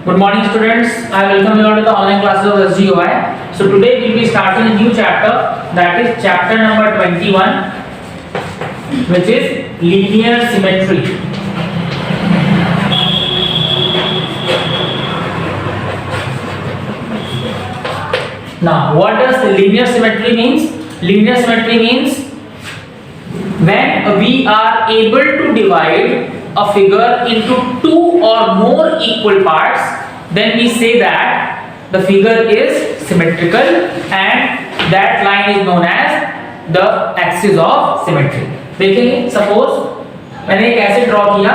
Good morning, students. I welcome you all to the online classes of SGOI. So today we will be starting a new chapter, that is chapter number 21, which is linear symmetry. Now, what does linear symmetry means? Linear symmetry means when we are able to divide a figure into two or more equal parts, then we say that the figure is symmetrical and that line is known as the axis of symmetry. देखिए, suppose मैंने एक ऐसे draw किया,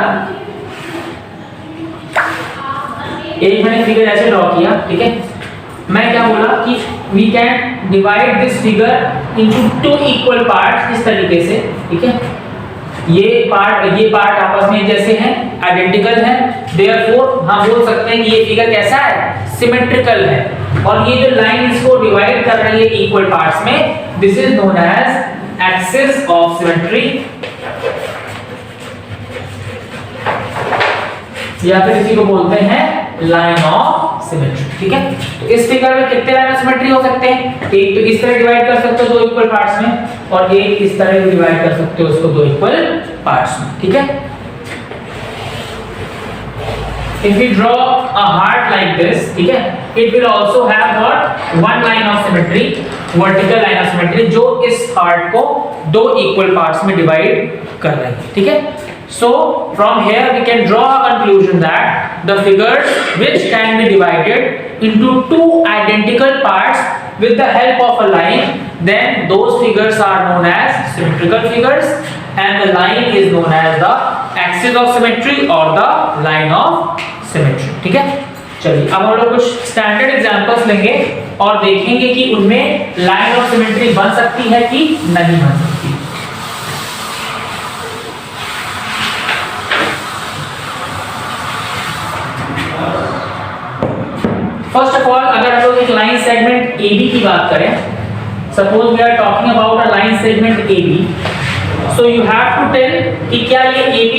एक मैंने figure ऐसे draw किया, ठीक है? मैं क्या बोला कि we can divide this figure into two equal parts इस तरीके से, ठीक है? ये पार्ट आपस में जैसे हैं, आइडेंटिकल हैं, देयरफॉर हम बोल सकते हैं कि ये फिगर कैसा है, सिमेट्रिकल है। और ये जो लाइन इसको डिवाइड कर रही है इक्वल पार्ट्स में, this is known as axis of symmetry, या फिर इसी को बोलते हैं लाइन ऑफ सिमेट्री, ठीक है? तो इस फिगर में कितने लाइन ऑफ सिमेट्री हो सकते हैं? एक तो इस तरह डिवाइड कर सकते हो दो इक्वल पार्ट्स में, और एक इस तरह डिवाइड कर सकते हो उसको दो इक्वल पार्ट्स में, ठीक है? If we draw a heart like this, ठीक है? It will also have what? One line of symmetry, vertical line of symmetry, जो इस heart को दो equal parts में divide कर रही है, ठीक है? So from here we can draw a conclusion that the figures which can be divided into two identical parts with the help of a line, then those figures are known as symmetrical figures, and the line is known as the axis of symmetry or the line of symmetry, ठीक है? चलिए अब हम लोग कुछ standard examples लेंगे और देखेंगे कि उनमें लाइन ऑफ सिमेट्री बन सकती है कि नहीं बन सकती। फर्स्ट ऑफ ऑल, अगर हम लोग एक लाइन सेगमेंट AB की बात करें, suppose we are talking about a line segment AB, so you have to tell कि क्या ये AB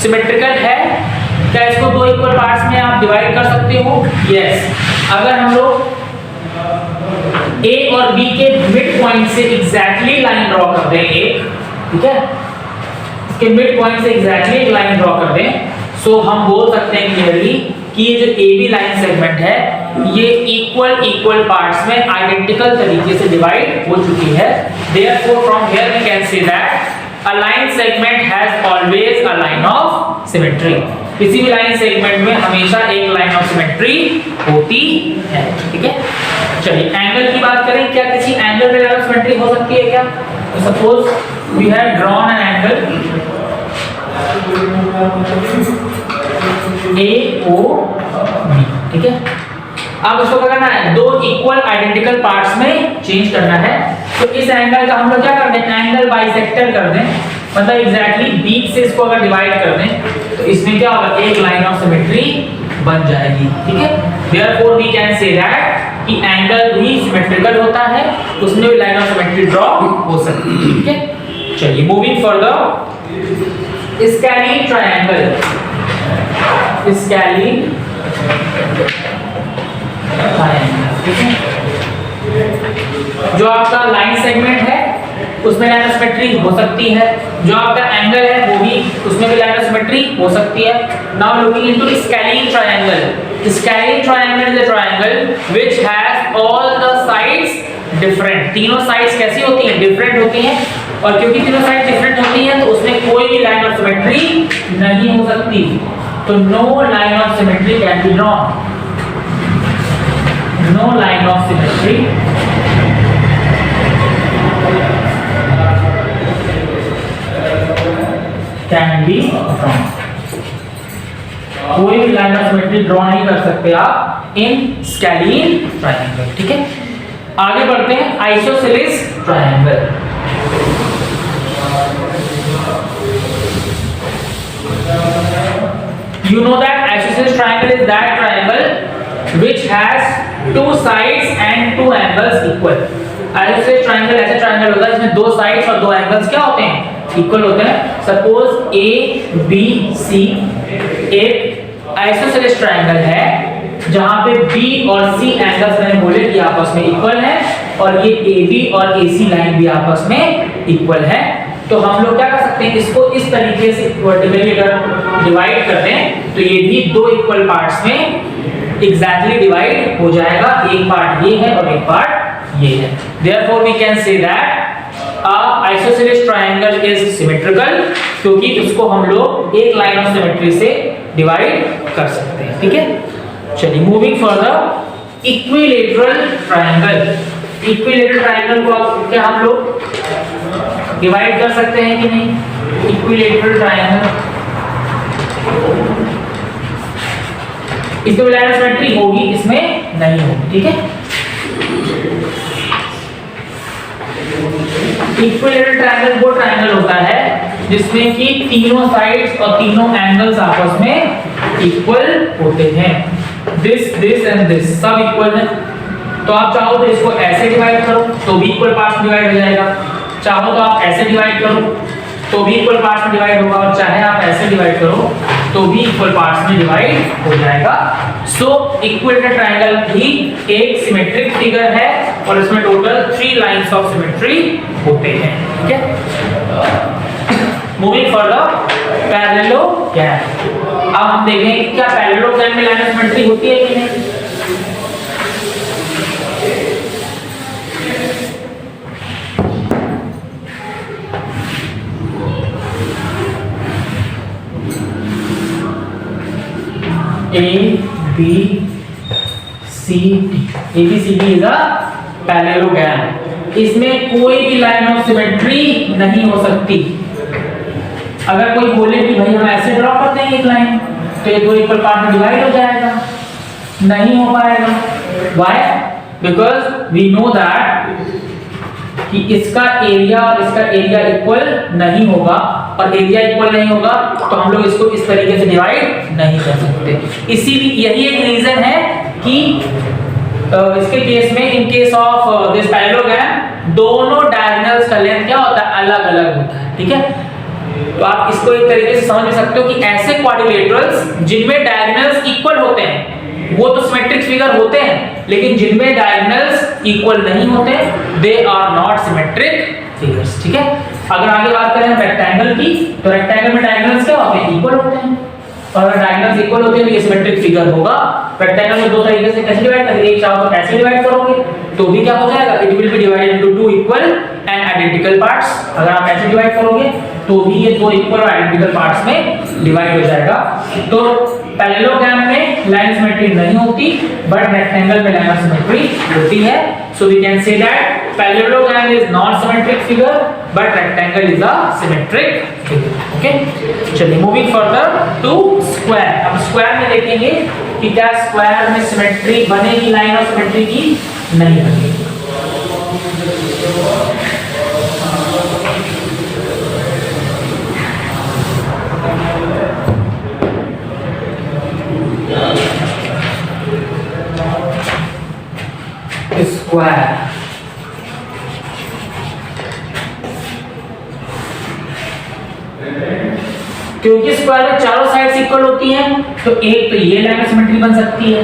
सिमेट्रिकल है, क्या इसको दो इक्वल पार्ट्स में आप डिवाइड कर सकते हो? यस। अगर हम लोग A और B के मिड पॉइंट से एग्जैक्टली लाइन ड्रॉ कर दें एक, ठीक है, इसके मिड पॉइंट से एग्जैक्टली एक लाइन ड्रॉ कर दें, सो हम बोल सकते हैं क्लियरली कि ये जो AB लाइन सेगमेंट है ये इक्वल पार्ट्स में आइडेंटिकल तरीके से डिवाइड हो चुकी है। Therefore from here we can say that a line segment has always a line of symmetry. किसी भी लाइन सेगमेंट में हमेशा एक लाइन ऑफ सिमेट्री होती है, ठीक है? चलिए एंगल की बात करें, क्या किसी एंगल में लाइन ऑफ सिमेट्री हो सकती है क्या? तो suppose we have drawn an angle AOB, ठीक है? अब इसको क्या करना है, दो इक्वल आइडेंटिकल पार्ट्स में चेंज करना है। तो इस एंगल का हम लोग क्या कर दें, एंगल बाइसेक्टर कर दें, मतलब एग्जैक्टली बीच से इसको अगर डिवाइड कर दें तो इसमें क्या होगा, एक लाइन ऑफ सिमेट्री बन जाएगी, ठीक है? Therefore we can say that कि एंगल भी सिमेट्रिकल होता है, उसमें भी लाइन ऑफ सिमेट्री ड्रॉ हो सकती है, ठीक है? चलिए moving further, scalene triangle, scalene triangle, ठीक है? जो आपका लाइन सेगमेंट है उसमें लाइन ऑफ सिमेट्री हो सकती है, जो आपका एंगल है वो भी उसमें भी लाइन ऑफ सिमेट्री हो सकती है। Now looking into scalene triangle, scalene triangle is a triangle which has all the sides different, तीनों साइड्स कैसी होती हैं, डिफरेंट होती हैं, और क्योंकि तीनों साइड डिफरेंट होती हैं तो उसमें कोई भी लाइन ऑफ सिमेट्री नहीं हो सकती, तो no line of symmetry can be drawn, no line of symmetry can be drawn, कोई भी लाइन ऑफ सिमेट्री ड्रॉ नहीं कर सकते आप इन स्केलिन ट्रायंगल, ठीक है? आगे बढ़ते हैं, isosceles triangle. You know that isosceles triangle is that triangle which has two sides and two angles equal. Isosceles triangle ऐसा triangle होता है जिसमें दो sides और दो angles क्या होते हैं, equal होते हैं। Suppose A B C एक आइसोसेलेस ट्रायंगल है जहां पे बी और सी एंगल्स मैंने बोले कि आपस में इक्वल है और ये AB और AC लाइन भी आपस में इक्वल है। तो हम लोग क्या कर सकते हैं, इसको इस तरीके से वर्टिकली अगर डिवाइड कर दें तो ये भी दो इक्वल पार्ट्स में एग्जैक्टली डिवाइड हो जाएगा। एक पार्ट ये है और एक पार्ट ये है। Therefore we can say that isosceles triangle is symmetrical, क्योंकि उसको हम लोग एक लाइन ऑफ सिमेट्री से डिवाइड कर सकते हैं। ठीक है, चलिए moving further, equilateral triangle. Equilateral triangle को क्या हम लोग डिवाइड कर सकते हैं कि नहीं? इक्विलैटरल ट्रायंगल इसमें लाइन ऑफ सिमेट्री होगी, इसमें नहीं होगी। ठीक है, इक्विलैटरल ट्रायंगल वो ट्रायंगल होता है जिसमें कि तीनों साइड्स और तीनों एंगल्स आपस में इक्वल होते हैं। दिस एंड दिस सब इक्वल है। तो आप चाहो तो इसको ऐसे डिवाइड करो तो भी इक्वल पार्ट्स में डिवाइड हो जाएगा, चाहो तो आप ऐसे डिवाइड करो तो भी इक्वल पार्ट्स में डिवाइड होगा, और चाहे आप ऐसे डिवाइड करो तो भी इक्वल पार्ट्स में डिवाइड हो जाएगा। सो इक्विलैटरल ट्रायंगल भी एक सिमेट्रिक फिगर है और इसमें टोटल 3 लाइंस ऑफ सिमेट्री होते हैं। ठीक है, मूविंग फर्दर, पैरेललोग्राम। अब हम देखेंगे कि क्या पैरेललोग्राम में लाइन ऑफ सिमेट्री होती है कि नहीं। ABCD is a parallelogram. इसमें कोई भी लाइन ऑफ सिमेट्री नहीं हो सकती। अगर कोई बोले कि भाई हम ऐसे ड्रॉ करते हैं एक लाइन तो ये दो इक्वल पार्ट में डिवाइड हो जाएगा, नहीं हो पाएगा। Why? Because we know that कि इसका एरिया और इसका एरिया इक्वल नहीं होगा, और एरिया इक्वल नहीं होगा तो हम लोग इसको इस तरीके से डिवाइड नहीं कर सकते। इसीलिए यही एक रीजन है कि इसके केस में, इन केस ऑफ दिस पैरेललोग्राम, दोनों डायगोनल्स का लेंथ क्या होता है, अलग अलग होता है। ठीक है, तो आप इसको एक तरीके से समझ सकते हो कि ऐसे क्वाड्रिलेटरल्स जिनमें डायगोनल्स इक्वल होते हैं वो तो सिमेट्रिक फिगर होते हैं, लेकिन जिनमें डायगोनल्स इक्वल नहीं होते they are not symmetric figures. ठीक है, अगर आगे बात करें रेक्टेंगल की तो रेक्टेंगल में डायगोनल्स क्या होते हैं, इक्वल होते हैं, और अगर डायगोनल्स इक्वल होते हैं तो ये सिमेट्रिक फिगर होगा। रेक्टेंगल में दो तरीके से कैसे डिवाइड करेंगे, एक चाहो तो ऐसे डिवाइड करोगे तो भी क्या हो जाएगा, it will be divided into two equal and identical parts. अगर आप ऐसे डिवाइड करोगे तो भी ये दो इक्वल और आइडेंटिकल पार्ट्स में डिवाइड हो जाएगा। तो पैरेललोग्राम में लाइन सिमेट्री नहीं होती, बट रेक्टेंगल में लाइन सिमेट्री होती है। So we can say that parallelogram is not symmetric figure but rectangle is a symmetric figure. Okay, चलिए मूविंग फर्दर टू स्क्वायर। अब स्क्वायर में देखेंगे कि क्या स्क्वायर में सिमेट्री बनेगी, लाइन ऑफ सिमेट्री की नहीं बनेगी। स्क्वायर क्योंकि स्क्वायर में चारों साइड्स इक्वल होती हैं तो एक तो ये लाइन ऑफ सिमेट्री बन सकती है,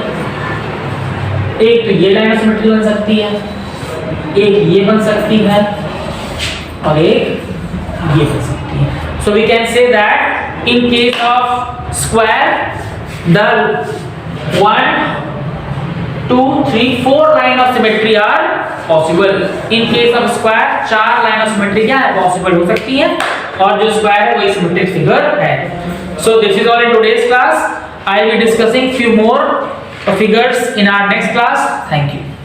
एक तो ये लाइन ऑफ सिमेट्री बन सकती है, एक ये बन सकती है और एक ये बन सकती है। So we can say that in case of square the 1 2 3 4 line of symmetry are possible. In case of square 4 line of symmetry क्या है, पॉसिबल हो सकती है, और जो स्क्वायर है वो सिमेट्रिक फिगर है। So this is all in today's class. I will be discussing few more figures in our next class. Thank you.